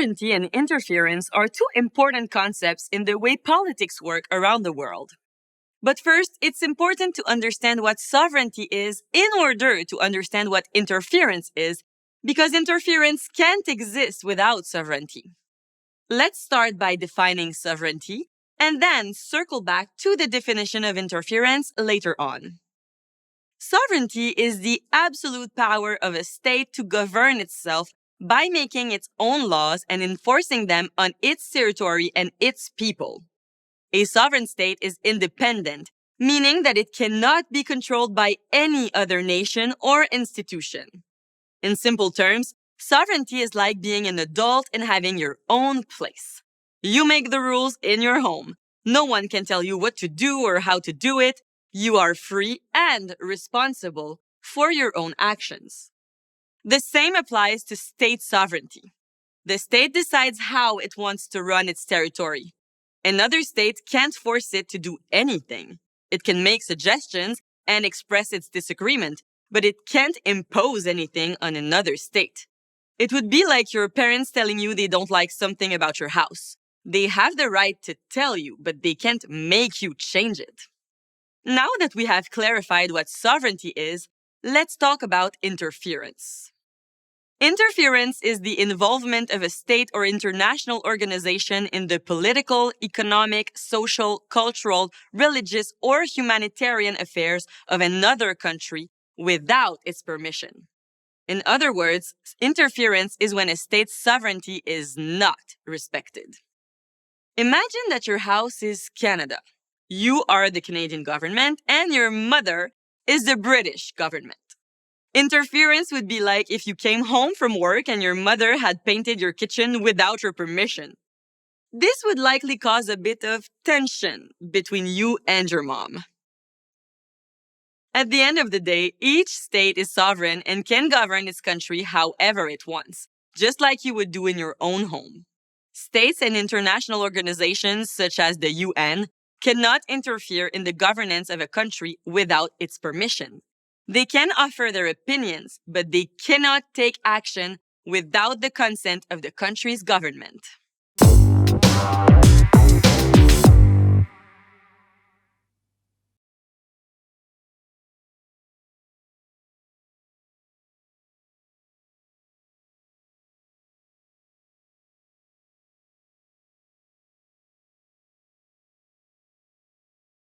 Sovereignty and interference are two important concepts in the way politics work around the world. But first, it's important to understand what sovereignty is in order to understand what interference is, because interference can't exist without sovereignty. Let's start by defining sovereignty and then circle back to the definition of interference later on. Sovereignty is the absolute power of a state to govern itself by making its own laws and enforcing them on its territory and its people. A sovereign state is independent, meaning that it cannot be controlled by any other nation or institution. In simple terms, sovereignty is like being an adult and having your own place. You make the rules in your home. No one can tell you what to do or how to do it. You are free and responsible for your own actions. The same applies to state sovereignty. The state decides how it wants to run its territory. Another state can't force it to do anything. It can make suggestions and express its disagreement, but it can't impose anything on another state. It would be like your parents telling you they don't like something about your house. They have the right to tell you, but they can't make you change it. Now that we have clarified what sovereignty is, let's talk about interference. Interference is the involvement of a state or international organization in the political, economic, social, cultural, religious, or humanitarian affairs of another country without its permission. In other words, interference is when a state's sovereignty is not respected. Imagine that your house is Canada. You are the Canadian government and your mother is the British government. Interference would be like if you came home from work and your mother had painted your kitchen without your permission. This would likely cause a bit of tension between you and your mom. At the end of the day, each state is sovereign and can govern its country however it wants, just like you would do in your own home. States and international organizations such as the UN cannot interfere in the governance of a country without its permission. They can offer their opinions, but they cannot take action without the consent of the country's government.